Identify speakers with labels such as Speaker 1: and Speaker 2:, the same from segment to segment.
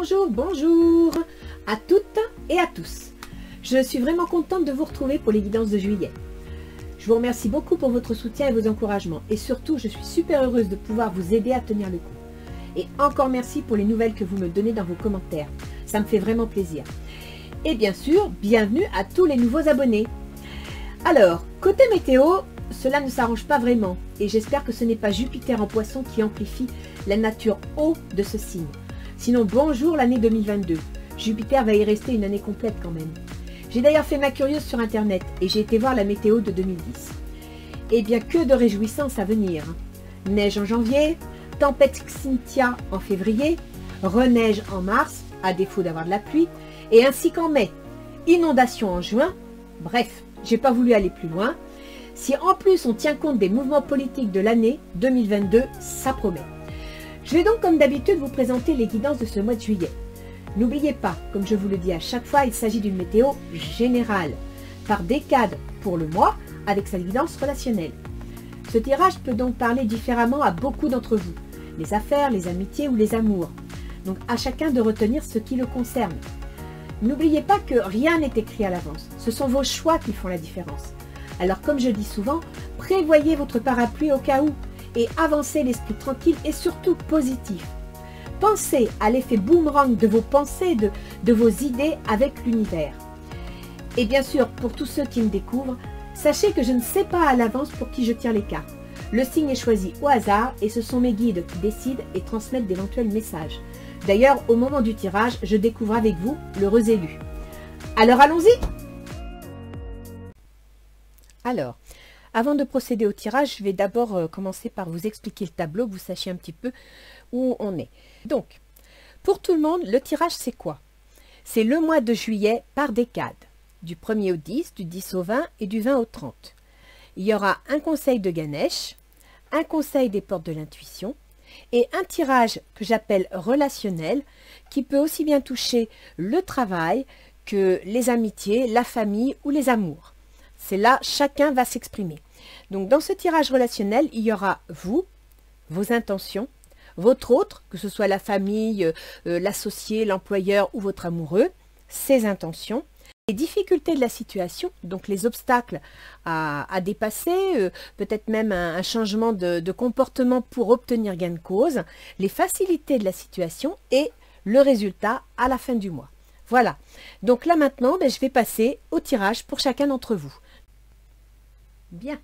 Speaker 1: Bonjour, bonjour à toutes et à tous. Je suis vraiment contente de vous retrouver pour les guidances de juillet. Je vous remercie beaucoup pour votre soutien et vos encouragements. Et surtout, je suis super heureuse de pouvoir vous aider à tenir le coup. Et encore merci pour les nouvelles que vous me donnez dans vos commentaires. Ça me fait vraiment plaisir. Et bien sûr, bienvenue à tous les nouveaux abonnés. Alors, côté météo, cela ne s'arrange pas vraiment. Et j'espère que ce n'est pas Jupiter en poisson qui amplifie la nature eau de ce signe. Sinon, bonjour l'année 2022. Jupiter va y rester une année complète quand même. J'ai d'ailleurs fait ma curieuse sur internet et j'ai été voir la météo de 2010. Eh bien, que de réjouissances à venir. Neige en janvier, tempête Xynthia en février, reneige en mars, à défaut d'avoir de la pluie, et ainsi qu'en mai. Inondation en juin. Bref, j'ai pas voulu aller plus loin. Si en plus on tient compte des mouvements politiques de l'année 2022, ça promet. Je vais donc comme d'habitude vous présenter les guidances de ce mois de juillet. N'oubliez pas, comme je vous le dis à chaque fois, il s'agit d'une météo générale, par décade pour le mois, avec sa guidance relationnelle. Ce tirage peut donc parler différemment à beaucoup d'entre vous, les affaires, les amitiés ou les amours. Donc à chacun de retenir ce qui le concerne. N'oubliez pas que rien n'est écrit à l'avance, ce sont vos choix qui font la différence. Alors comme je dis souvent, prévoyez votre parapluie au cas où, et avancez l'esprit tranquille et surtout positif. Pensez à l'effet boomerang de vos pensées, de vos idées avec l'univers. Et bien sûr, pour tous ceux qui me découvrent, sachez que je ne sais pas à l'avance pour qui je tire les cartes. Le signe est choisi au hasard et ce sont mes guides qui décident et transmettent d'éventuels messages. D'ailleurs, au moment du tirage, je découvre avec vous l'heureux élu. Alors allons-y! Alors, avant de procéder au tirage, je vais d'abord commencer par vous expliquer le tableau, que vous sachiez un petit peu où on est. Donc, pour tout le monde, le tirage c'est quoi? C'est le mois de juillet par décade, du 1er au 10, du 10 au 20 et du 20 au 30. Il y aura un conseil de Ganesh, un conseil des portes de l'intuition et un tirage que j'appelle relationnel qui peut aussi bien toucher le travail que les amitiés, la famille ou les amours. C'est là, chacun va s'exprimer. Donc, dans ce tirage relationnel, il y aura vous, vos intentions, votre autre, que ce soit la famille, l'associé, l'employeur ou votre amoureux, ses intentions, les difficultés de la situation, donc les obstacles à dépasser, peut-être même un changement de comportement pour obtenir gain de cause, les facilités de la situation et le résultat à la fin du mois. Voilà. Donc là maintenant, je vais passer au tirage pour chacun d'entre vous. Bien.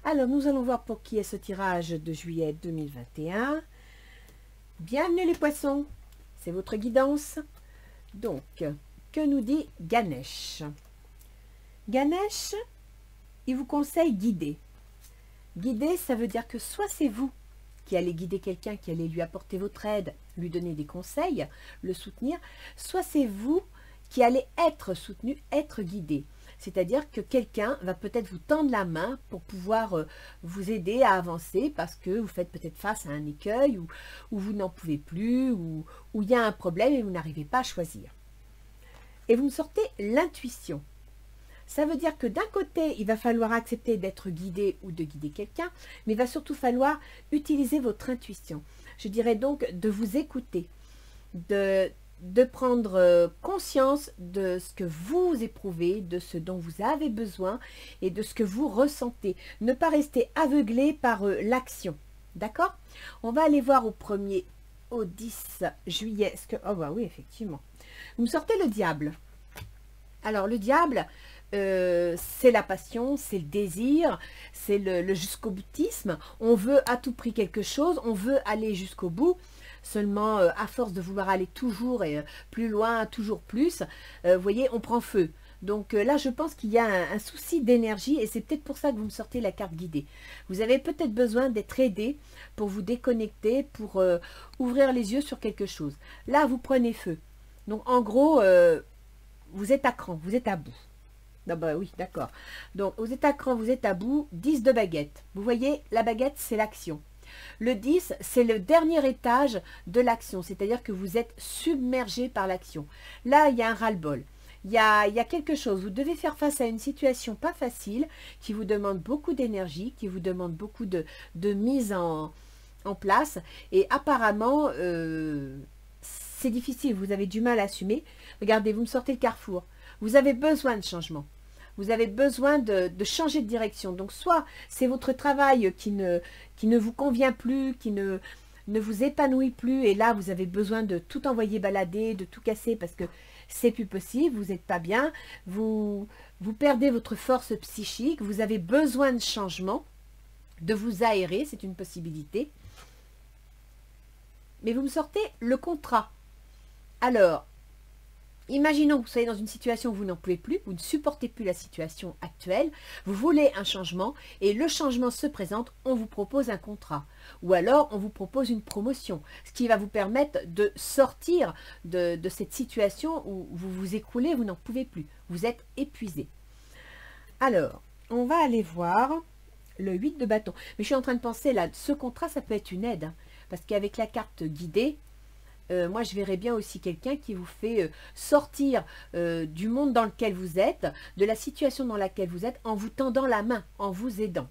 Speaker 1: Alors, nous allons voir pour qui est ce tirage de juillet 2021. Bienvenue les poissons, c'est votre guidance. Donc, que nous dit Ganesh? Ganesh, il vous conseille guider. Guider, ça veut dire que soit c'est vous qui allez guider quelqu'un, qui allez lui apporter votre aide, lui donner des conseils, le soutenir, soit c'est vous qui allez être soutenu, être guidé. C'est-à-dire que quelqu'un va peut-être vous tendre la main pour pouvoir vous aider à avancer parce que vous faites peut-être face à un écueil ou vous n'en pouvez plus ou il y a un problème et vous n'arrivez pas à choisir. Et vous me sortez l'intuition. Ça veut dire que d'un côté, il va falloir accepter d'être guidé ou de guider quelqu'un, mais il va surtout falloir utiliser votre intuition. Je dirais donc de vous écouter, de prendre conscience de ce que vous éprouvez, de ce dont vous avez besoin et de ce que vous ressentez. Ne pas rester aveuglé par l'action. D'accord? On va aller voir au 1er au 10 juillet. Oh bah oui, effectivement. Vous me sortez le diable. Alors le diable, c'est la passion, c'est le désir, c'est le jusqu'au boutisme. On veut à tout prix quelque chose, on veut aller jusqu'au bout. Seulement, à force de vouloir aller toujours et plus loin, toujours plus, vous voyez, on prend feu. Donc là, je pense qu'il y a un souci d'énergie et c'est peut-être pour ça que vous me sortez la carte guidée. Vous avez peut-être besoin d'être aidé pour vous déconnecter, pour ouvrir les yeux sur quelque chose. Là, vous prenez feu. Donc en gros, vous êtes à cran, vous êtes à bout. Ah bah oui, d'accord. Donc vous êtes à cran, vous êtes à bout, 10 de baguette. Vous voyez, la baguette, c'est l'action. Le 10, c'est le dernier étage de l'action, c'est-à-dire que vous êtes submergé par l'action. Là, il y a un ras-le-bol. Il y a quelque chose. Vous devez faire face à une situation pas facile, qui vous demande beaucoup d'énergie, qui vous demande beaucoup de mise en place. Et apparemment, c'est difficile, vous avez du mal à assumer. Regardez, vous me sortez le carrefour. Vous avez besoin de changement. Vous avez besoin de changer de direction. Donc, soit c'est votre travail qui ne vous convient plus, qui ne vous épanouit plus. Et là, vous avez besoin de tout envoyer balader, de tout casser parce que c'est plus possible. Vous n'êtes pas bien. Vous perdez votre force psychique. Vous avez besoin de changement, de vous aérer. C'est une possibilité. Mais vous me sortez le contrat. Alors, imaginons que vous soyez dans une situation où vous n'en pouvez plus, vous ne supportez plus la situation actuelle, vous voulez un changement et le changement se présente, on vous propose un contrat. Ou alors, on vous propose une promotion, ce qui va vous permettre de sortir de cette situation où vous vous écroulez, vous n'en pouvez plus, vous êtes épuisé. Alors, on va aller voir le 8 de bâton. Mais je suis en train de penser, là, ce contrat, ça peut être une aide, hein, parce qu'avec la carte guidée, moi, je verrais bien aussi quelqu'un qui vous fait sortir du monde dans lequel vous êtes, de la situation dans laquelle vous êtes, en vous tendant la main, en vous aidant.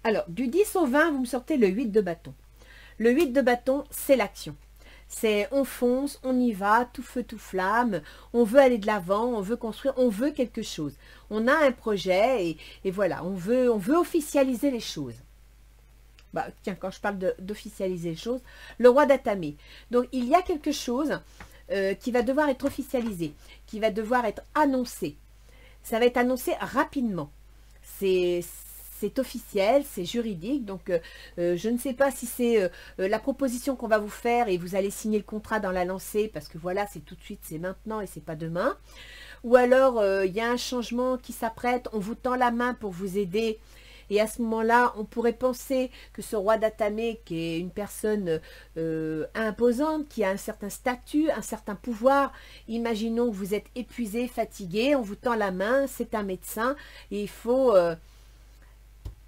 Speaker 1: Alors, du 10 au 20, vous me sortez le 8 de bâton. Le 8 de bâton, c'est l'action. C'est on fonce, on y va, tout feu, tout flamme, on veut aller de l'avant, on veut construire, on veut quelque chose. On a un projet et voilà, on veut officialiser les choses. Bah, tiens, quand je parle d'officialiser les choses, le roi d'Atame. Donc, il y a quelque chose qui va devoir être officialisé, qui va devoir être annoncé. Ça va être annoncé rapidement. C'est officiel, c'est juridique. Donc, je ne sais pas si c'est la proposition qu'on va vous faire et vous allez signer le contrat dans la lancée parce que voilà, c'est tout de suite, c'est maintenant et c'est pas demain. Ou alors, il y a un changement qui s'apprête, on vous tend la main pour vous aider. Et à ce moment-là, on pourrait penser que ce roi d'Atame, qui est une personne imposante, qui a un certain statut, un certain pouvoir, imaginons que vous êtes épuisé, fatigué, on vous tend la main, c'est un médecin, et il faut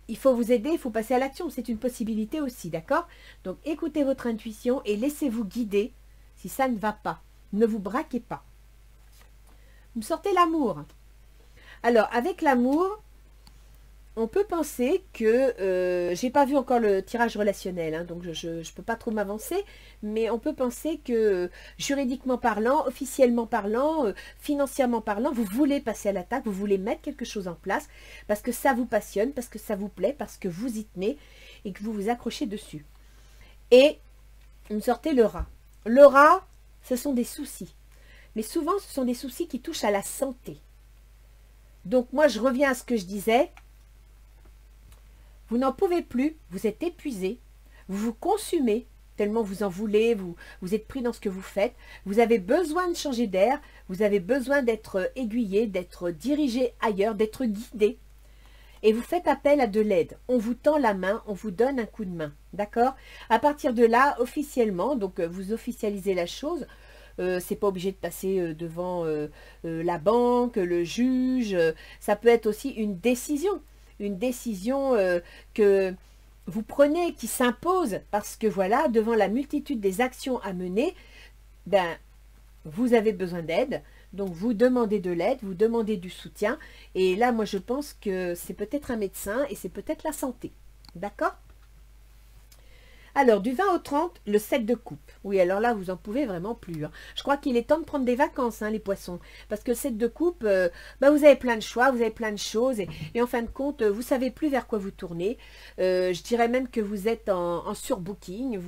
Speaker 1: vous aider, il faut passer à l'action. C'est une possibilité aussi, d'accord? Donc, écoutez votre intuition et laissez-vous guider si ça ne va pas. Ne vous braquez pas. Vous me sortez l'amour. Alors, avec l'amour, on peut penser que, j'ai pas vu encore le tirage relationnel, hein, donc je ne peux pas trop m'avancer, mais on peut penser que juridiquement parlant, officiellement parlant, financièrement parlant, vous voulez passer à l'attaque, vous voulez mettre quelque chose en place, parce que ça vous passionne, parce que ça vous plaît, parce que vous y tenez et que vous vous accrochez dessus. Et vous me sortez le rat. Le rat, ce sont des soucis. Mais souvent, ce sont des soucis qui touchent à la santé. Donc moi, je reviens à ce que je disais. Vous n'en pouvez plus, vous êtes épuisé, vous vous consumez, tellement vous en voulez, vous êtes pris dans ce que vous faites, vous avez besoin de changer d'air, vous avez besoin d'être aiguillé, d'être dirigé ailleurs, d'être guidé. Et vous faites appel à de l'aide. On vous tend la main, on vous donne un coup de main. D'accord? À partir de là, officiellement, donc vous officialisez la chose. C'est pas obligé de passer devant la banque, le juge. Ça peut être aussi une décision que vous prenez, qui s'impose, parce que voilà, devant la multitude des actions à mener, ben, vous avez besoin d'aide, donc vous demandez de l'aide, vous demandez du soutien, et là, moi, je pense que c'est peut-être un médecin, et c'est peut-être la santé, d'accord? Alors, du 20 au 30, le 7 de coupe. Oui, alors là, vous n'en pouvez vraiment plus. Hein. Je crois qu'il est temps de prendre des vacances, hein, les poissons. Parce que le 7 de coupe, bah, vous avez plein de choix, vous avez plein de choses. Et en fin de compte, vous ne savez plus vers quoi vous tournez. Je dirais même que vous êtes en surbooking.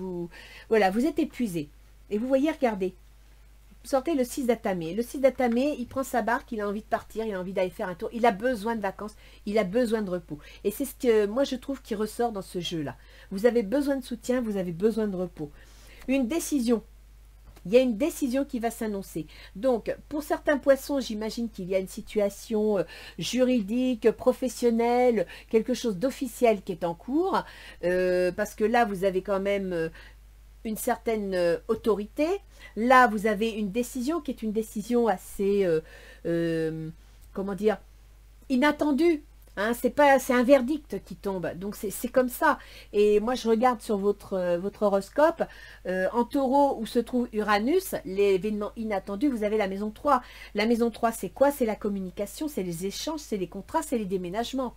Speaker 1: Voilà, vous êtes épuisé. Et vous voyez, regardez. Vous sortez le 6 d'Atame. Le 6 d'Atame, il prend sa barque, il a envie de partir, il a envie d'aller faire un tour. Il a besoin de vacances, il a besoin de repos. Et c'est ce que moi je trouve qui ressort dans ce jeu-là. Vous avez besoin de soutien, vous avez besoin de repos. Une décision. Il y a une décision qui va s'annoncer. Donc, pour certains poissons, j'imagine qu'il y a une situation juridique, professionnelle, quelque chose d'officiel qui est en cours. Parce que là, vous avez quand même une certaine autorité. Là, vous avez une décision qui est une décision assez, comment dire, inattendue. Hein, c'est un verdict qui tombe. Donc, c'est comme ça. Et moi, je regarde sur votre horoscope. En taureau, où se trouve Uranus, l'événement inattendu, vous avez la maison 3. La maison 3, c'est quoi? C'est la communication, c'est les échanges, c'est les contrats, c'est les déménagements.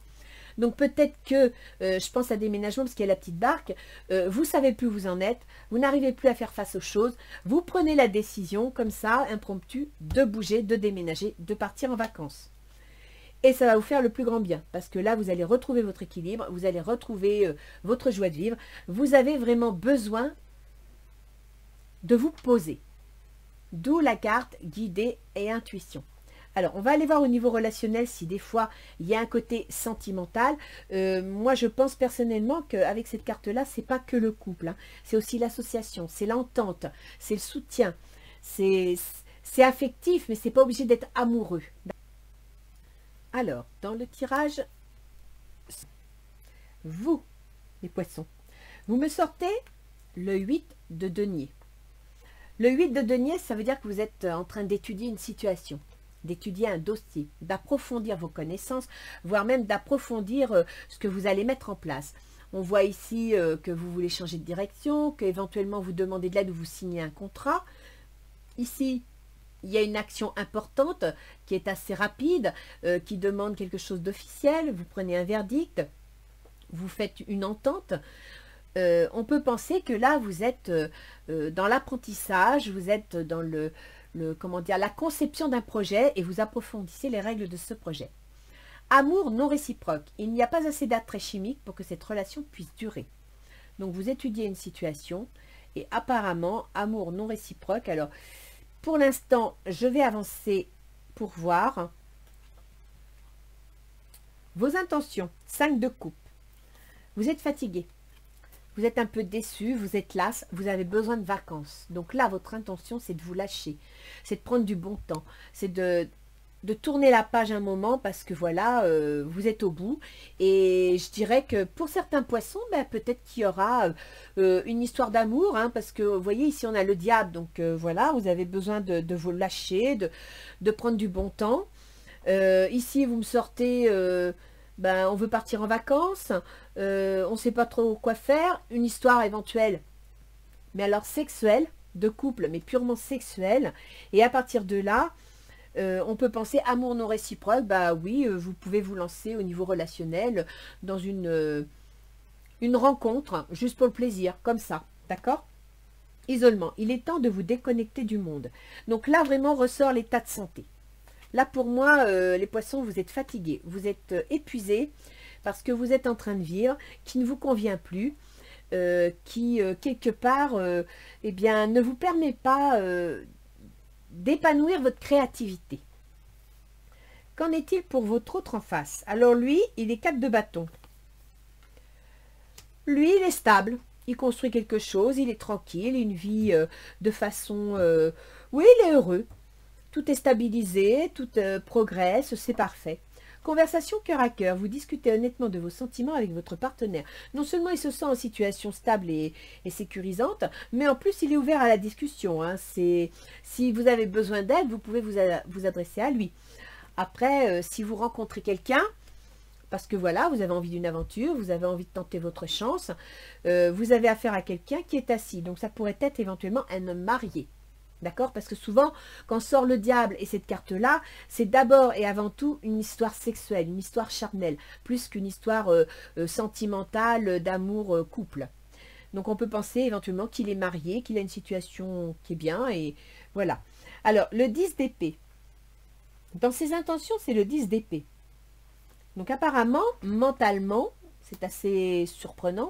Speaker 1: Donc peut-être que, je pense à déménagement parce qu'il y a la petite barque, vous ne savez plus où vous en êtes, vous n'arrivez plus à faire face aux choses, vous prenez la décision comme ça, impromptue, de bouger, de déménager, de partir en vacances. Et ça va vous faire le plus grand bien, parce que là, vous allez retrouver votre équilibre, vous allez retrouver votre joie de vivre. Vous avez vraiment besoin de vous poser. D'où la carte guidée et intuition. Alors, on va aller voir au niveau relationnel si des fois, il y a un côté sentimental. Moi, je pense personnellement qu'avec cette carte-là, c'est pas que le couple. Hein. C'est aussi l'association, c'est l'entente, c'est le soutien. C'est affectif, mais c'est pas obligé d'être amoureux. Alors, dans le tirage, vous, les poissons, vous me sortez le 8 de denier. Le 8 de denier, ça veut dire que vous êtes en train d'étudier une situation, d'étudier un dossier, d'approfondir vos connaissances, voire même d'approfondir ce que vous allez mettre en place. On voit ici que vous voulez changer de direction, qu'éventuellement vous demandez de l'aide ou vous signez un contrat. Ici, il y a une action importante qui est assez rapide, qui demande quelque chose d'officiel. Vous prenez un verdict, vous faites une entente. On peut penser que là, vous êtes dans l'apprentissage, vous êtes dans comment dire, la conception d'un projet et vous approfondissez les règles de ce projet. Amour non réciproque. Il n'y a pas assez d'attrait chimique pour que cette relation puisse durer. Donc, vous étudiez une situation et apparemment, amour non réciproque. Alors, pour l'instant, je vais avancer pour voir vos intentions. 5 de coupe. Vous êtes fatigué. Vous êtes un peu déçu, vous êtes las, vous avez besoin de vacances. Donc là, votre intention, c'est de vous lâcher. C'est de prendre du bon temps. C'est de tourner la page un moment parce que voilà, vous êtes au bout. Et je dirais que pour certains poissons, ben, peut-être qu'il y aura une histoire d'amour. Hein, parce que vous voyez, ici, on a le diable. Donc voilà, vous avez besoin de vous lâcher, de prendre du bon temps. Ici, vous me sortez... ben, on veut partir en vacances, on ne sait pas trop quoi faire, une histoire éventuelle, mais alors sexuelle, de couple, mais purement sexuelle, et à partir de là, on peut penser amour non réciproque, bah oui, vous pouvez vous lancer au niveau relationnel dans une rencontre, juste pour le plaisir, comme ça, d'accord? Isolement, il est temps de vous déconnecter du monde. Donc là, vraiment, ressort l'état de santé. Là, pour moi, les poissons, vous êtes fatigués, vous êtes épuisés parce que vous êtes en train de vivre, qui ne vous convient plus, qui, quelque part, eh bien, ne vous permet pas d'épanouir votre créativité. Qu'en est-il pour votre autre en face? Alors lui, il est 4 de bâton. Lui, il est stable, il construit quelque chose, il est tranquille, une vie de façon... oui, il est heureux. Tout est stabilisé, tout progresse, c'est parfait. Conversation cœur à cœur, vous discutez honnêtement de vos sentiments avec votre partenaire. Non seulement il se sent en situation stable et sécurisante, mais en plus il est ouvert à la discussion. Hein. Si vous avez besoin d'aide, vous pouvez vous adresser à lui. Après, si vous rencontrez quelqu'un, parce que voilà, vous avez envie d'une aventure, vous avez envie de tenter votre chance, vous avez affaire à quelqu'un qui est assis. Donc ça pourrait être éventuellement un homme marié. D'accord? Parce que souvent, quand sort le diable et cette carte-là, c'est d'abord et avant tout une histoire sexuelle, une histoire charnelle, plus qu'une histoire sentimentale, d'amour couple. Donc on peut penser éventuellement qu'il est marié, qu'il a une situation qui est bien, et voilà. Alors, le 10 d'épée. Dans ses intentions, c'est le 10 d'épée. Donc apparemment, mentalement, c'est assez surprenant,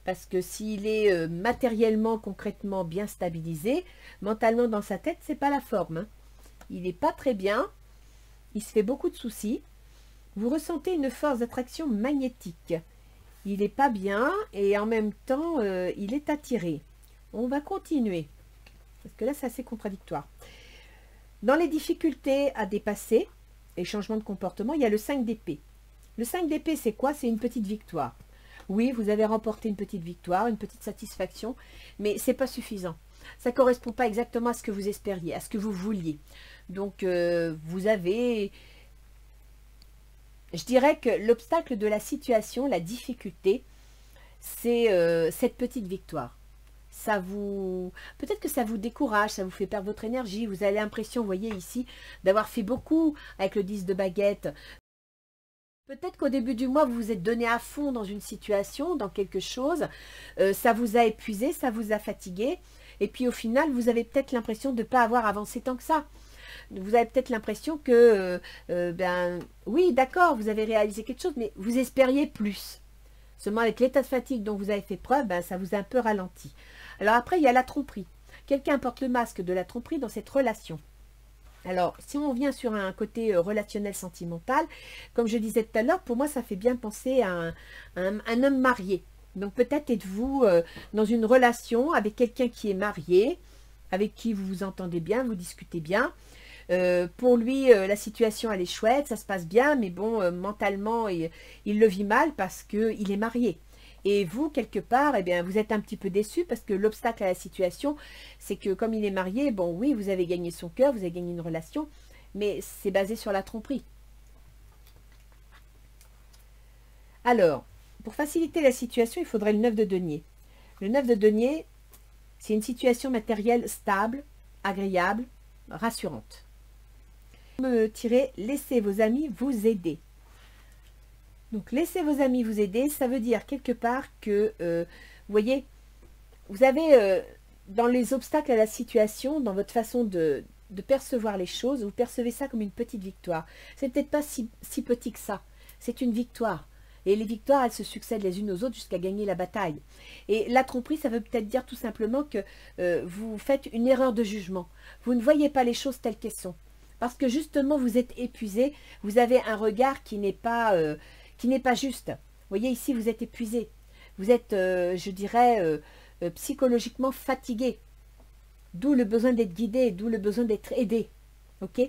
Speaker 1: parce que s'il est matériellement, concrètement bien stabilisé, mentalement dans sa tête, c'est pas la forme. Hein. Il n'est pas très bien, il se fait beaucoup de soucis. Vous ressentez une force d'attraction magnétique. Il n'est pas bien et en même temps, il est attiré. On va continuer, parce que là, c'est assez contradictoire. Dans les difficultés à dépasser et changements de comportement, il y a le 5 d'épée. Le 5 d'épée, c'est quoi? C'est une petite victoire. Oui, vous avez remporté une petite victoire, une petite satisfaction, mais ce n'est pas suffisant. Ça ne correspond pas exactement à ce que vous espériez, à ce que vous vouliez. Donc, vous avez... Je dirais que l'obstacle de la situation, la difficulté, c'est cette petite victoire. Ça vous... Peut-être que ça vous décourage, ça vous fait perdre votre énergie. Vous avez l'impression, vous voyez ici, d'avoir fait beaucoup avec le 10 de baguette. Peut-être qu'au début du mois, vous vous êtes donné à fond dans une situation, dans quelque chose. Ça vous a épuisé, ça vous a fatigué. Et puis au final, vous avez peut-être l'impression de ne pas avoir avancé tant que ça. Vous avez peut-être l'impression que, ben oui, d'accord, vous avez réalisé quelque chose, mais vous espériez plus. Seulement avec l'état de fatigue dont vous avez fait preuve, ben, ça vous a un peu ralenti. Alors après, il y a la tromperie. Quelqu'un porte le masque de la tromperie dans cette relation. Alors, si on vient sur un côté relationnel sentimental, comme je disais tout à l'heure, pour moi, ça fait bien penser à un homme marié. Donc, peut-être êtes-vous dans une relation avec quelqu'un qui est marié, avec qui vous vous entendez bien, vous discutez bien. Pour lui, la situation, elle est chouette, ça se passe bien, mais bon, mentalement, il le vit mal parce qu'il est marié. Et vous, quelque part, eh bien, vous êtes un petit peu déçu parce que l'obstacle à la situation, c'est que comme il est marié, bon, oui, vous avez gagné son cœur, vous avez gagné une relation, mais c'est basé sur la tromperie. Alors, pour faciliter la situation, il faudrait le 9 de denier. Le 9 de denier, c'est une situation matérielle stable, agréable, rassurante. Me tirer, laissez vos amis vous aider. Donc, laissez vos amis vous aider, ça veut dire quelque part que, vous voyez, vous avez dans les obstacles à la situation, dans votre façon de percevoir les choses, vous percevez ça comme une petite victoire. C'est peut-être pas si petit que ça, c'est une victoire. Et les victoires, elles se succèdent les unes aux autres jusqu'à gagner la bataille. Et la tromperie, ça veut peut-être dire tout simplement que vous faites une erreur de jugement. Vous ne voyez pas les choses telles qu'elles sont. Parce que justement, vous êtes épuisé, vous avez un regard qui n'est pas juste. Vous voyez, ici, vous êtes épuisé. Vous êtes, je dirais, psychologiquement fatigué. D'où le besoin d'être guidé, d'où le besoin d'être aidé. Ok?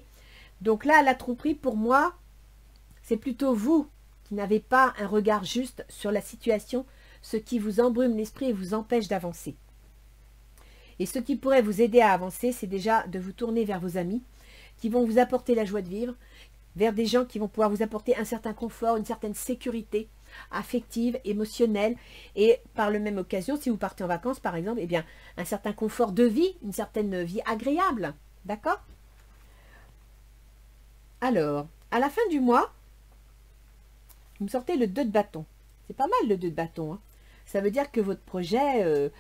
Speaker 1: Donc là, la tromperie, pour moi, c'est plutôt vous qui n'avez pas un regard juste sur la situation, ce qui vous embrume l'esprit et vous empêche d'avancer. Et ce qui pourrait vous aider à avancer, c'est déjà de vous tourner vers vos amis, qui vont vous apporter la joie de vivre, vers des gens qui vont pouvoir vous apporter un certain confort, une certaine sécurité affective, émotionnelle, et par la même occasion, si vous partez en vacances par exemple, eh bien, un certain confort de vie, une certaine vie agréable, d'accord? Alors, à la fin du mois, vous me sortez le 2 de bâton. C'est pas mal le 2 de bâton, hein. Ça veut dire que votre projet,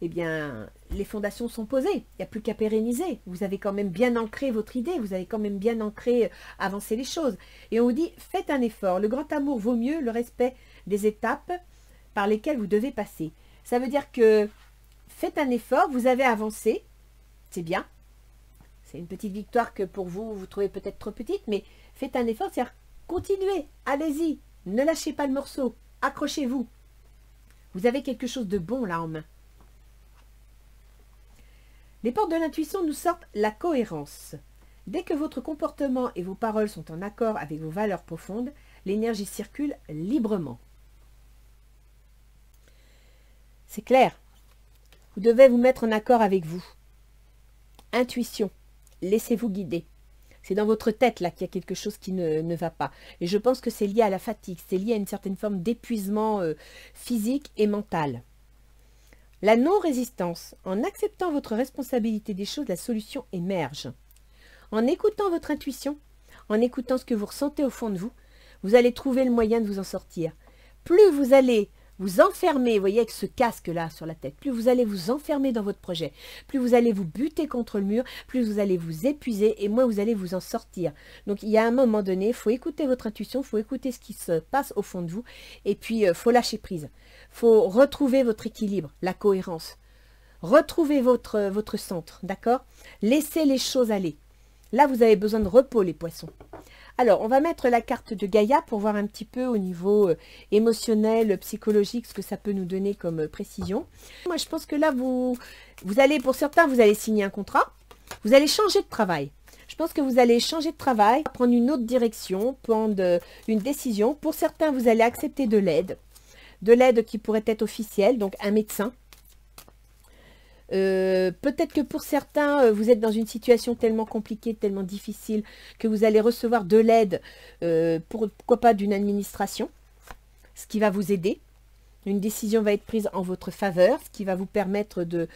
Speaker 1: eh bien, les fondations sont posées. Il n'y a plus qu'à pérenniser. Vous avez quand même bien ancré votre idée. Vous avez quand même bien ancré, avancé les choses. Et on vous dit, faites un effort. Le grand amour vaut mieux le respect des étapes par lesquelles vous devez passer. Ça veut dire que faites un effort. Vous avez avancé. C'est bien. C'est une petite victoire que pour vous, vous trouvez peut-être trop petite. Mais faites un effort. C'est-à-dire, continuez. Allez-y. Ne lâchez pas le morceau. Accrochez-vous. Vous avez quelque chose de bon là en main. Les portes de l'intuition nous sortent la cohérence. Dès que votre comportement et vos paroles sont en accord avec vos valeurs profondes, l'énergie circule librement. C'est clair. Vous devez vous mettre en accord avec vous. Intuition. Laissez-vous guider. C'est dans votre tête là qu'il y a quelque chose qui ne va pas. Et je pense que c'est lié à la fatigue. C'est lié à une certaine forme d'épuisement physique et mental. La non-résistance. En acceptant votre responsabilité des choses, la solution émerge. En écoutant votre intuition, en écoutant ce que vous ressentez au fond de vous, vous allez trouver le moyen de vous en sortir. Plus vous allez vous enfermer, vous voyez, avec ce casque-là sur la tête, plus vous allez vous enfermer dans votre projet, plus vous allez vous buter contre le mur, plus vous allez vous épuiser et moins vous allez vous en sortir. Donc, il y a un moment donné, il faut écouter votre intuition, il faut écouter ce qui se passe au fond de vous et puis il faut lâcher prise. Il faut retrouver votre équilibre, la cohérence. Retrouvez votre centre, d'accord? Laissez les choses aller. Là, vous avez besoin de repos, les poissons. Alors, on va mettre la carte de Gaïa pour voir un petit peu au niveau émotionnel, psychologique, ce que ça peut nous donner comme précision. Moi, je pense que là, vous allez, pour certains, vous allez signer un contrat. Vous allez changer de travail. Je pense que vous allez changer de travail, prendre une autre direction, prendre une décision. Pour certains, vous allez accepter de l'aide qui pourrait être officielle, donc un médecin. Peut-être que pour certains, vous êtes dans une situation tellement compliquée, tellement difficile, que vous allez recevoir de l'aide, pourquoi pas d'une administration, ce qui va vous aider. Une décision va être prise en votre faveur, ce qui va vous permettre de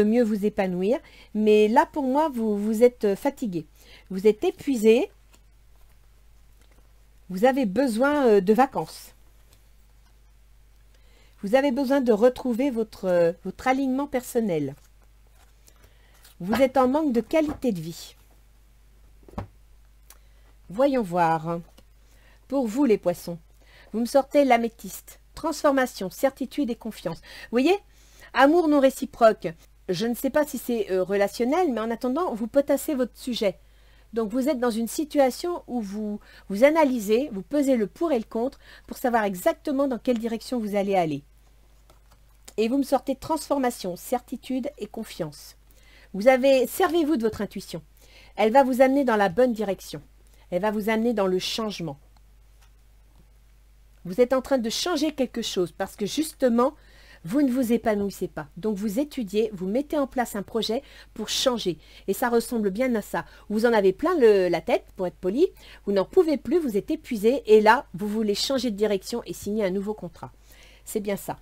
Speaker 1: mieux vous épanouir. Mais là, pour moi, vous êtes fatigué, vous êtes épuisé. Vous avez besoin de vacances. Vous avez besoin de retrouver votre alignement personnel. Vous êtes en manque de qualité de vie. Voyons voir. Pour vous, les poissons, vous me sortez l'améthyste. Transformation, certitude et confiance. Vous voyez, amour non réciproque. Je ne sais pas si c'est relationnel, mais en attendant, vous potassez votre sujet. Donc, vous êtes dans une situation où vous analysez, vous pesez le pour et le contre pour savoir exactement dans quelle direction vous allez aller. Et vous me sortez transformation, certitude et confiance. Servez-vous de votre intuition. Elle va vous amener dans la bonne direction. Elle va vous amener dans le changement. Vous êtes en train de changer quelque chose parce que justement, vous ne vous épanouissez pas. Donc, vous étudiez, vous mettez en place un projet pour changer. Et ça ressemble bien à ça. Vous en avez plein la tête, pour être poli. Vous n'en pouvez plus, vous êtes épuisé. Et là, vous voulez changer de direction et signer un nouveau contrat. C'est bien ça.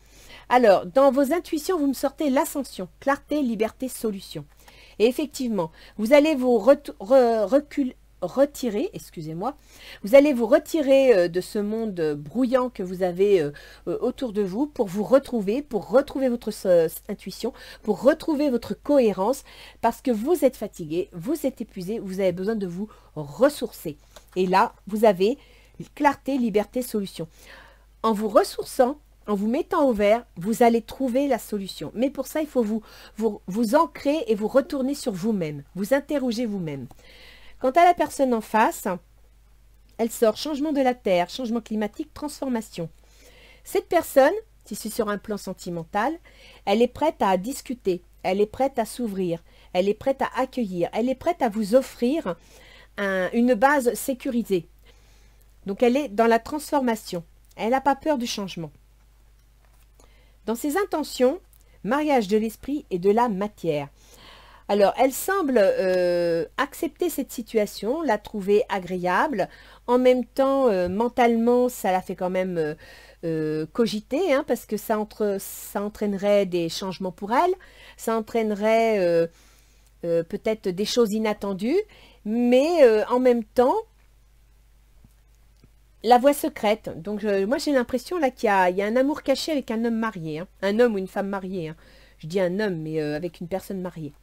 Speaker 1: Alors, dans vos intuitions, vous me sortez l'ascension, clarté, liberté, solution. Et effectivement, vous allez vous retirer, excusez-moi, vous allez vous retirer de ce monde brouillant que vous avez autour de vous pour vous retrouver, pour retrouver votre intuition, pour retrouver votre cohérence, parce que vous êtes fatigué, vous êtes épuisé, vous avez besoin de vous ressourcer. Et là, vous avez clarté, liberté, solution. En vous ressourçant, en vous mettant au vert, vous allez trouver la solution. Mais pour ça, il faut vous ancrer et vous retourner sur vous-même, vous interroger vous-même. Quant à la personne en face, elle sort changement de la terre, changement climatique, transformation. Cette personne, si c'est sur un plan sentimental, elle est prête à discuter, elle est prête à s'ouvrir, elle est prête à accueillir, elle est prête à vous offrir une base sécurisée. Donc elle est dans la transformation, elle n'a pas peur du changement. Dans ses intentions, mariage de l'esprit et de la matière. Alors, elle semble accepter cette situation, la trouver agréable. En même temps, mentalement, ça la fait quand même cogiter, hein, parce que ça entraînerait des changements pour elle. Ça entraînerait peut-être des choses inattendues. Mais en même temps, la voie secrète. Donc, moi, j'ai l'impression là qu'il y a un amour caché avec un homme marié. Hein, un homme ou une femme mariée. Hein. Je dis un homme, mais avec une personne mariée.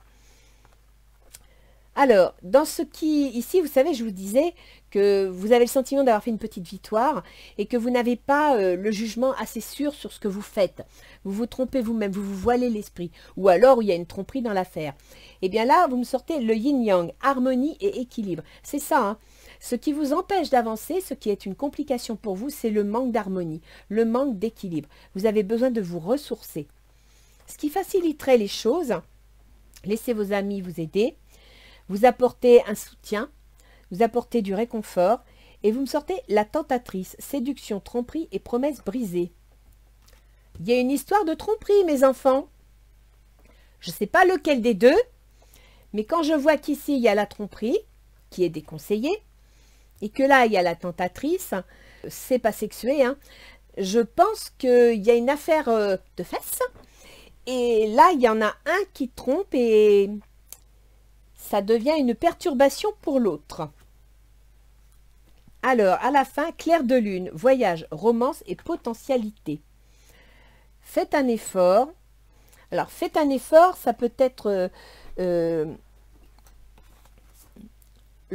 Speaker 1: Alors, dans ce qui, ici, vous savez, je vous disais que vous avez le sentiment d'avoir fait une petite victoire et que vous n'avez pas le jugement assez sûr sur ce que vous faites. Vous vous trompez vous-même, vous vous voilez l'esprit. Ou alors, il y a une tromperie dans l'affaire. Et bien là, vous me sortez le yin-yang, harmonie et équilibre. C'est ça, hein. Ce qui vous empêche d'avancer, ce qui est une complication pour vous, c'est le manque d'harmonie, le manque d'équilibre. Vous avez besoin de vous ressourcer. Ce qui faciliterait les choses, laissez vos amis vous aider, vous apportez un soutien, vous apportez du réconfort et vous me sortez la tentatrice, séduction, tromperie et promesse brisée. Il y a une histoire de tromperie, mes enfants. Je ne sais pas lequel des deux, mais quand je vois qu'ici, il y a la tromperie, qui est déconseillée, et que là, il y a la tentatrice, c'est pas sexué, hein, je pense qu'il y a une affaire de fesses, et là, il y en a un qui trompe et ça devient une perturbation pour l'autre. Alors, à la fin, clair de lune, voyage, romance et potentialité. Faites un effort. Alors, faites un effort, ça peut être... le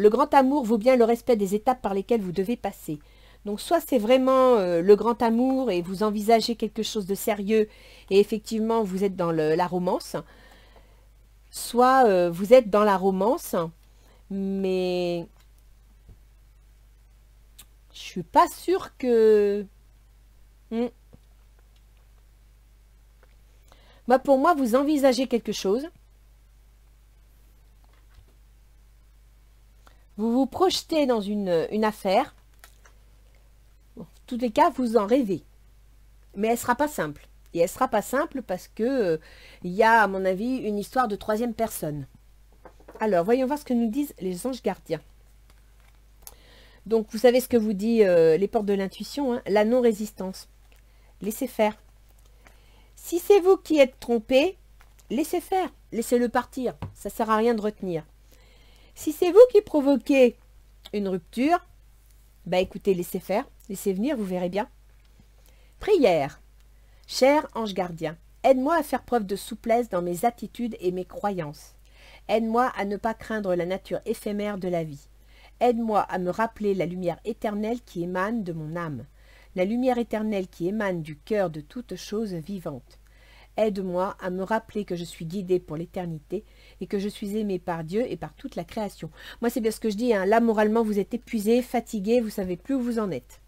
Speaker 1: grand amour vaut bien le respect des étapes par lesquelles vous devez passer. Donc, soit c'est vraiment le grand amour et vous envisagez quelque chose de sérieux et effectivement, vous êtes dans la romance. Soit vous êtes dans la romance, mais je suis pas sûre que... Bah, pour moi, vous envisagez quelque chose. Vous vous projetez dans une affaire. Bon, en tous les cas, vous en rêvez. Mais elle ne sera pas simple. Et elle ne sera pas simple parce que il y a, à mon avis, une histoire de troisième personne. Alors, voyons voir ce que nous disent les anges gardiens. Donc, vous savez ce que vous dit les portes de l'intuition, hein, la non-résistance. Laissez faire. Si c'est vous qui êtes trompé, laissez faire. Laissez-le partir. Ça ne sert à rien de retenir. Si c'est vous qui provoquez une rupture, Bah écoutez, laissez faire, laissez venir, vous verrez bien. Prière. Cher ange gardien, aide-moi à faire preuve de souplesse dans mes attitudes et mes croyances. Aide-moi à ne pas craindre la nature éphémère de la vie. Aide-moi à me rappeler la lumière éternelle qui émane de mon âme, la lumière éternelle qui émane du cœur de toute chose vivante. Aide-moi à me rappeler que je suis guidée pour l'éternité et que je suis aimée par Dieu et par toute la création. Moi, c'est bien ce que je dis, hein. Là, moralement, vous êtes épuisé, fatigué, vous ne savez plus où vous en êtes.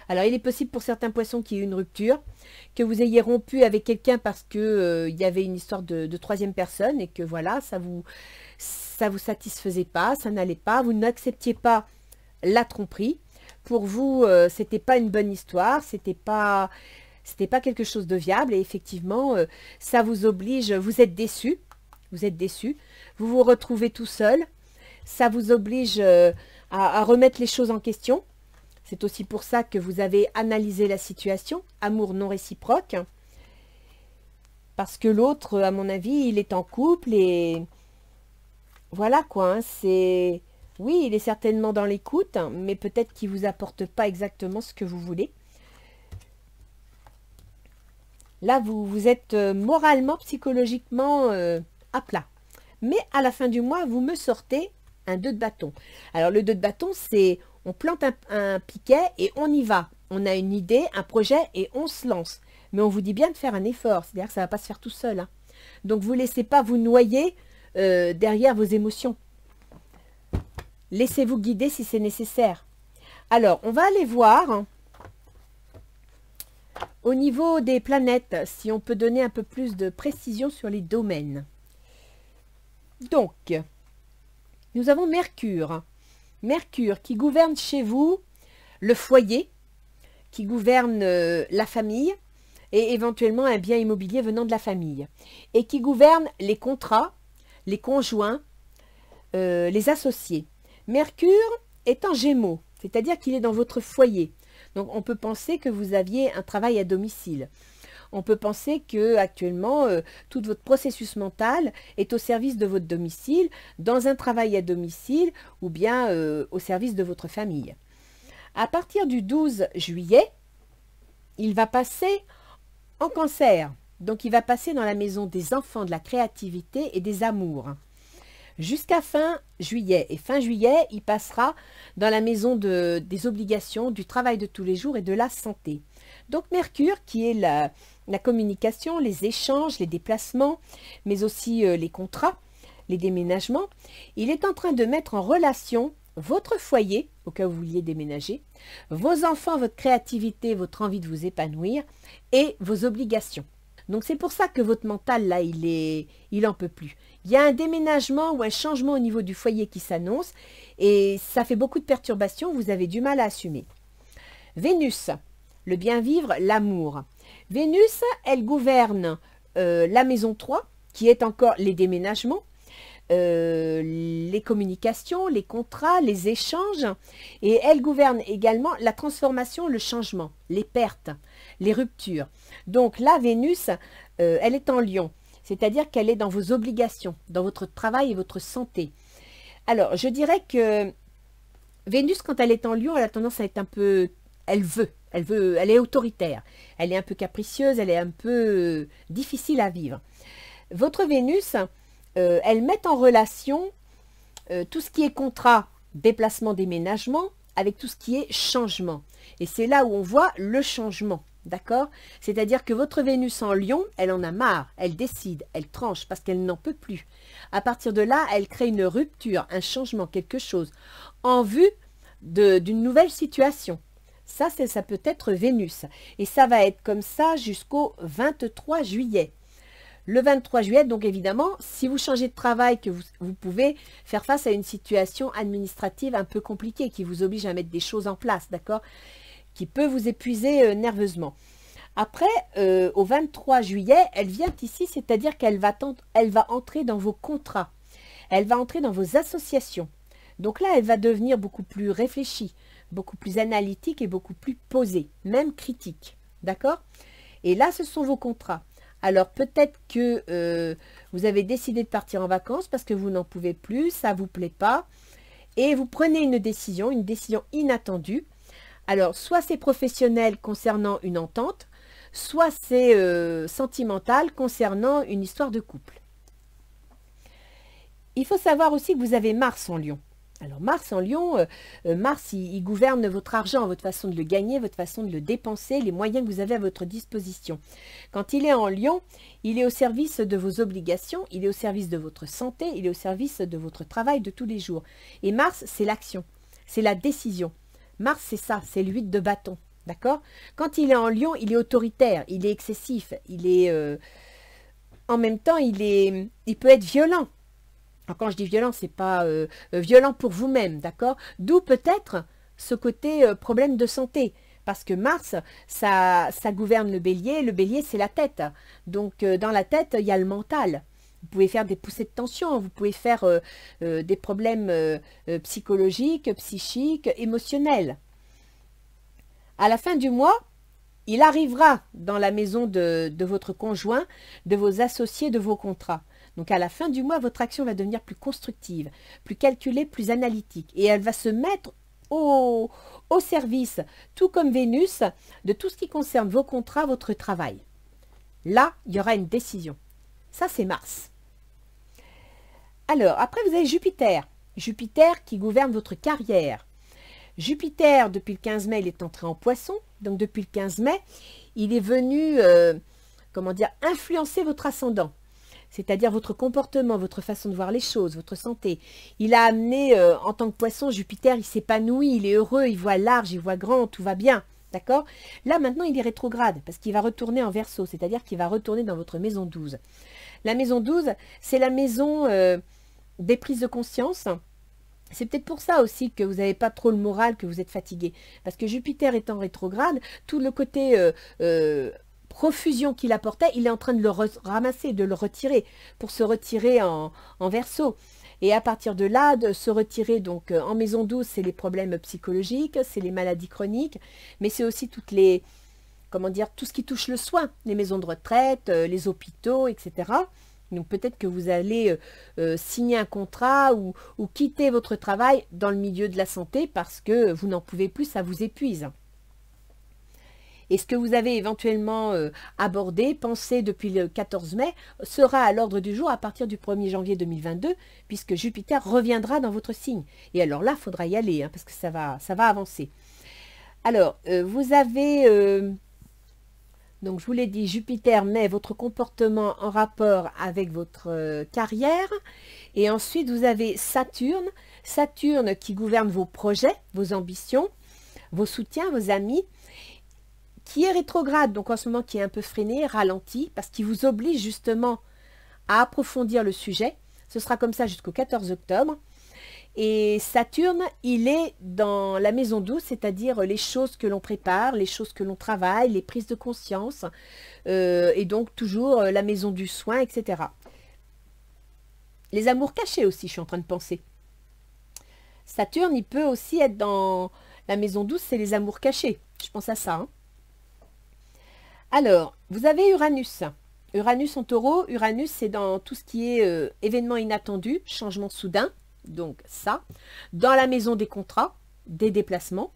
Speaker 1: Alors, il est possible pour certains poissons qu'il y ait une rupture, que vous ayez rompu avec quelqu'un parce que il y avait une histoire de troisième personne et que voilà, ça vous satisfaisait pas, ça n'allait pas, vous n'acceptiez pas la tromperie. Pour vous, c'était pas une bonne histoire, c'était pas quelque chose de viable et effectivement, ça vous oblige, vous êtes déçu, vous vous retrouvez tout seul, ça vous oblige à remettre les choses en question. C'est aussi pour ça que vous avez analysé la situation, amour non réciproque, parce que l'autre, à mon avis, il est en couple et voilà quoi, hein, c'est... Oui, il est certainement dans l'écoute, mais peut-être qu'il ne vous apporte pas exactement ce que vous voulez. Là, vous êtes moralement, psychologiquement à plat. Mais à la fin du mois, vous me sortez un 2 de bâton. Alors, le 2 de bâton, c'est on plante un piquet et on y va. On a une idée, un projet et on se lance. Mais on vous dit bien de faire un effort, c'est-à-dire que ça ne va pas se faire tout seul. Hein. Donc, vous ne laissez pas vous noyer derrière vos émotions. Laissez-vous guider si c'est nécessaire. Alors, on va aller voir au niveau des planètes, si on peut donner un peu plus de précision sur les domaines. Donc, nous avons Mercure. Mercure qui gouverne chez vous le foyer, qui gouverne la famille et éventuellement un bien immobilier venant de la famille. Et qui gouverne les contrats, les conjoints, les associés. Mercure est en Gémeaux, c'est-à-dire qu'il est dans votre foyer. Donc, on peut penser que vous aviez un travail à domicile. On peut penser que actuellement tout votre processus mental est au service de votre domicile, dans un travail à domicile ou bien au service de votre famille. À partir du 12 juillet, il va passer en Cancer. Donc, il va passer dans la maison des enfants, de la créativité et des amours. Jusqu'à fin juillet. Et fin juillet, il passera dans la maison des obligations, du travail de tous les jours et de la santé. Donc Mercure, qui est la communication, les échanges, les déplacements, mais aussi les contrats, les déménagements, il est en train de mettre en relation votre foyer, au cas où vous vouliez déménager, vos enfants, votre créativité, votre envie de vous épanouir et vos obligations. Donc c'est pour ça que votre mental, là, il en peut plus. Il y a un déménagement ou un changement au niveau du foyer qui s'annonce et ça fait beaucoup de perturbations, vous avez du mal à assumer. Vénus, le bien vivre, l'amour. Vénus, elle gouverne la maison 3, qui est encore les déménagements, les communications, les contrats, les échanges, et elle gouverne également la transformation, le changement, les pertes, les ruptures. Donc là, Vénus, elle est en Lion, c'est-à-dire qu'elle est dans vos obligations, dans votre travail et votre santé. Alors, je dirais que Vénus, quand elle est en Lion, elle a tendance à être un peu... elle est autoritaire, elle est un peu capricieuse, elle est un peu difficile à vivre. Votre Vénus, elle met en relation tout ce qui est contrat, déplacement, déménagement, avec tout ce qui est changement. Et c'est là où on voit le changement, d'accord? C'est-à-dire que votre Vénus en Lion, elle en a marre, elle décide, elle tranche parce qu'elle n'en peut plus. À partir de là, elle crée une rupture, un changement, quelque chose, en vue d'une nouvelle situation. Ça peut être Vénus. Et ça va être comme ça jusqu'au 23 juillet. Le 23 juillet, donc évidemment, si vous changez de travail, que vous pouvez faire face à une situation administrative un peu compliquée qui vous oblige à mettre des choses en place, d'accord? Qui peut vous épuiser nerveusement. Après, au 23 juillet, elle vient ici, c'est-à-dire qu'elle va entrer dans vos contrats. Elle va entrer dans vos associations. Donc là, elle va devenir beaucoup plus réfléchie, beaucoup plus analytique et beaucoup plus posée, même critique. D'accord? Et là, ce sont vos contrats. Alors peut-être que vous avez décidé de partir en vacances parce que vous n'en pouvez plus, ça ne vous plaît pas. et vous prenez une décision inattendue. Alors, soit c'est professionnel concernant une entente, soit c'est sentimental concernant une histoire de couple. Il faut savoir aussi que vous avez Mars en Lion. Alors Mars en Lion, Mars il gouverne votre argent, votre façon de le gagner, votre façon de le dépenser, les moyens que vous avez à votre disposition. Quand il est en Lion, il est au service de vos obligations, il est au service de votre santé, il est au service de votre travail de tous les jours. Et Mars, c'est l'action, c'est la décision. Mars, c'est ça, c'est le 8 de bâton, d'accord? Quand il est en Lion, il est autoritaire, il est excessif, il est... en même temps, il peut être violent. Alors, quand je dis violent, c'est pas violent pour vous-même, d'accord? D'où peut-être ce côté problème de santé. Parce que Mars, ça gouverne le bélier c'est la tête. Donc, dans la tête, il y a le mental. Vous pouvez faire des poussées de tension, vous pouvez faire des problèmes psychologiques, psychiques, émotionnels. À la fin du mois, il arrivera dans la maison de votre conjoint, de vos associés, de vos contrats. Donc à la fin du mois, votre action va devenir plus constructive, plus calculée, plus analytique. Et elle va se mettre au service, tout comme Vénus, de tout ce qui concerne vos contrats, votre travail. Là, il y aura une décision. Ça, c'est Mars. Alors, après, vous avez Jupiter. Jupiter qui gouverne votre carrière. Jupiter, depuis le 15 mai, il est entré en Poisson. Donc, depuis le 15 mai, il est venu, comment dire, influencer votre ascendant. C'est-à-dire votre comportement, votre façon de voir les choses, votre santé. Il a amené, en tant que Poisson, Jupiter, il s'épanouit, il est heureux, il voit large, il voit grand, tout va bien. D'accord? Là, maintenant, il est rétrograde parce qu'il va retourner en Verseau, c'est-à-dire qu'il va retourner dans votre maison 12. La maison 12, c'est la maison des prises de conscience. C'est peut-être pour ça aussi que vous n'avez pas trop le moral, que vous êtes fatigué. Parce que Jupiter étant rétrograde, tout le côté profusion qu'il apportait, il est en train de le ramasser, de le retirer, pour se retirer en Verseau. Et à partir de là, de se retirer donc en maison 12, c'est les problèmes psychologiques, c'est les maladies chroniques, mais c'est aussi toutes les, comment dire, tout ce qui touche le soin, les maisons de retraite, les hôpitaux, etc. Donc peut-être que vous allez signer un contrat ou quitter votre travail dans le milieu de la santé parce que vous n'en pouvez plus, ça vous épuise. Et ce que vous avez éventuellement abordé, pensé depuis le 14 mai, sera à l'ordre du jour à partir du 1er janvier 2022, puisque Jupiter reviendra dans votre signe. Et alors là, il faudra y aller, hein, parce que ça va avancer. Alors, vous avez, donc je vous l'ai dit, Jupiter met votre comportement en rapport avec votre carrière. Et ensuite, vous avez Saturne. Saturne qui gouverne vos projets, vos ambitions, vos soutiens, vos amis, qui est rétrograde, donc en ce moment qui est un peu freiné, ralenti, parce qu'il vous oblige justement à approfondir le sujet. Ce sera comme ça jusqu'au 14 octobre. Et Saturne, il est dans la maison 12, c'est-à-dire les choses que l'on prépare, les choses que l'on travaille, les prises de conscience, et donc toujours la maison du soin, etc. Les amours cachés aussi, je suis en train de penser. Saturne, il peut aussi être dans la maison 12, c'est les amours cachés. Je pense à ça, hein. Alors, vous avez Uranus. Uranus en taureau. Uranus, c'est dans tout ce qui est événement inattendu, changement soudain. Donc ça. Dans la maison des contrats, des déplacements.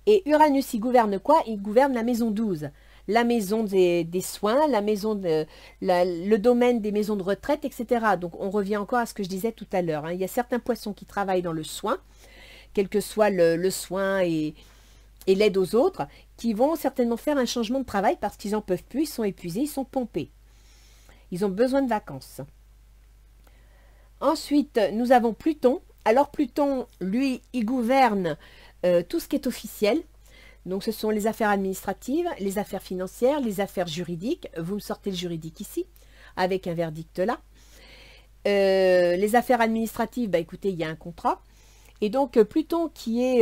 Speaker 1: Et Uranus, il gouverne quoi? Il gouverne la maison 12. La maison des soins, la maison le domaine des maisons de retraite, etc. Donc on revient encore à ce que je disais tout à l'heure, hein. Il y a certains poissons qui travaillent dans le soin, quel que soit le soin et l'aide aux autres, qui vont certainement faire un changement de travail parce qu'ils n'en peuvent plus, ils sont épuisés, ils sont pompés. Ils ont besoin de vacances. Ensuite, nous avons Pluton. Alors Pluton, lui, il gouverne tout ce qui est officiel. Donc ce sont les affaires administratives, les affaires financières, les affaires juridiques. Vous me sortez le juridique ici, avec un verdict là. Les affaires administratives, bah écoutez, il y a un contrat. Et donc Pluton qui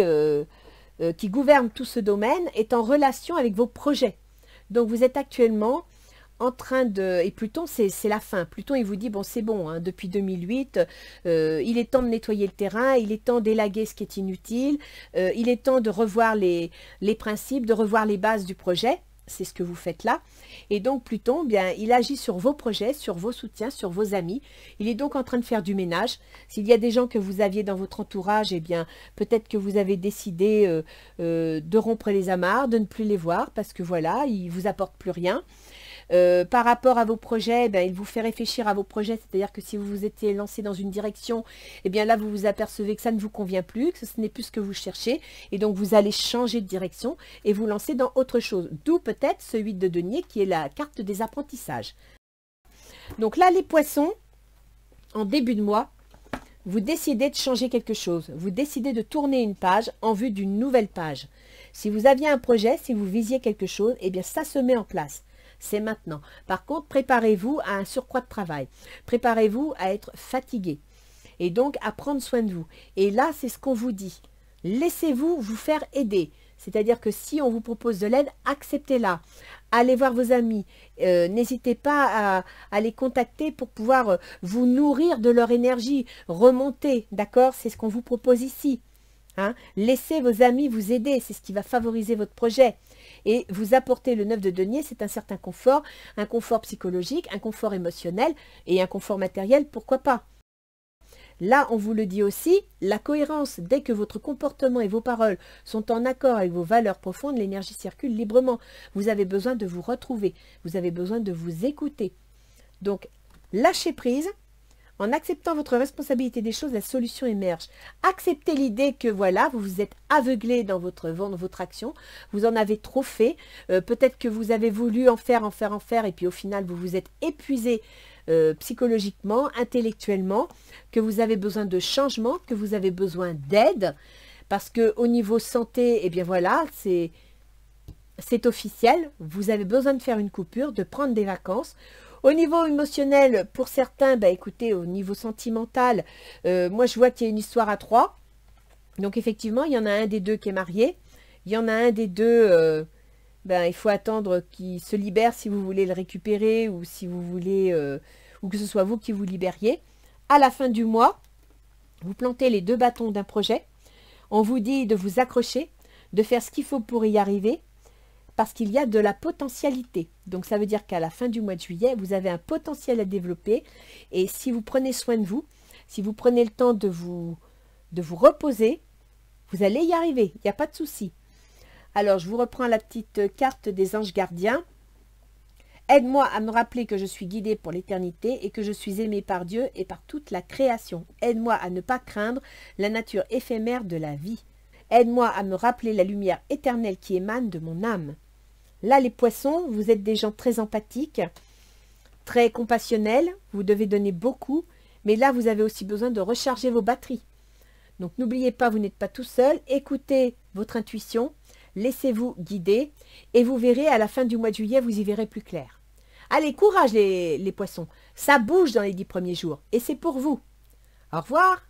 Speaker 1: gouverne tout ce domaine est en relation avec vos projets. Donc vous êtes actuellement en train de... Et Pluton, c'est la fin. Pluton, il vous dit, bon, c'est bon, hein, depuis 2008, il est temps de nettoyer le terrain, il est temps d'élaguer ce qui est inutile, il est temps de revoir les principes, de revoir les bases du projet. c'est ce que vous faites là. Et donc Pluton, eh bien, il agit sur vos projets, sur vos soutiens, sur vos amis. Il est donc en train de faire du ménage. S'il y a des gens que vous aviez dans votre entourage, eh bien, peut-être que vous avez décidé de rompre les amarres, de ne plus les voir, parce que voilà, ils ne vous apportent plus rien. Par rapport à vos projets, ben, il vous fait réfléchir à vos projets, c'est-à-dire que si vous vous étiez lancé dans une direction, eh bien là vous vous apercevez que ça ne vous convient plus, que ce n'est plus ce que vous cherchez, et donc vous allez changer de direction et vous lancer dans autre chose. D'où peut-être ce 8 de denier qui est la carte des apprentissages. Donc là les poissons, en début de mois, vous décidez de changer quelque chose, vous décidez de tourner une page en vue d'une nouvelle page. Si vous aviez un projet, si vous visiez quelque chose, eh bien ça se met en place. C'est maintenant. Par contre, préparez-vous à un surcroît de travail. Préparez-vous à être fatigué. Et donc, à prendre soin de vous. Et là, c'est ce qu'on vous dit. Laissez-vous vous faire aider. C'est-à-dire que si on vous propose de l'aide, acceptez-la. Allez voir vos amis. N'hésitez pas à les contacter pour pouvoir vous nourrir de leur énergie. Remonter, d'accord? C'est ce qu'on vous propose ici. Hein? Laissez vos amis vous aider. C'est ce qui va favoriser votre projet. Et vous apporter le 9 de denier, c'est un certain confort, un confort psychologique, un confort émotionnel et un confort matériel, pourquoi pas. Là, on vous le dit aussi, la cohérence, dès que votre comportement et vos paroles sont en accord avec vos valeurs profondes, l'énergie circule librement. Vous avez besoin de vous retrouver, vous avez besoin de vous écouter. Donc, lâchez prise. En acceptant votre responsabilité des choses, la solution émerge. Acceptez l'idée que voilà, vous vous êtes aveuglé dans votre action, vous en avez trop fait, peut-être que vous avez voulu en faire, et puis au final, vous vous êtes épuisé psychologiquement, intellectuellement, que vous avez besoin de changement, que vous avez besoin d'aide, parce qu'au niveau santé, eh bien voilà, c'est officiel, vous avez besoin de faire une coupure, de prendre des vacances. Au niveau émotionnel, pour certains, bah écoutez, au niveau sentimental, moi je vois qu'il y a une histoire à 3. Donc effectivement, il y en a un des deux qui est marié. Il y en a un des deux, il faut attendre qu'il se libère si vous voulez le récupérer ou si vous voulez, ou que ce soit vous qui vous libériez. À la fin du mois, vous plantez les 2 bâtons d'un projet. On vous dit de vous accrocher, de faire ce qu'il faut pour y arriver. Parce qu'il y a de la potentialité. Donc ça veut dire qu'à la fin du mois de juillet, vous avez un potentiel à développer. Et si vous prenez soin de vous, si vous prenez le temps de vous reposer, vous allez y arriver. Il n'y a pas de souci. Alors, je vous reprends la petite carte des anges gardiens. Aide-moi à me rappeler que je suis guidée pour l'éternité et que je suis aimée par Dieu et par toute la création. Aide-moi à ne pas craindre la nature éphémère de la vie. Aide-moi à me rappeler la lumière éternelle qui émane de mon âme. Là, les poissons, vous êtes des gens très empathiques, très compassionnels, vous devez donner beaucoup, mais là, vous avez aussi besoin de recharger vos batteries. Donc, n'oubliez pas, vous n'êtes pas tout seul, écoutez votre intuition, laissez-vous guider, et vous verrez, à la fin du mois de juillet, vous y verrez plus clair. Allez, courage les poissons, ça bouge dans les 10 premiers jours, et c'est pour vous. Au revoir.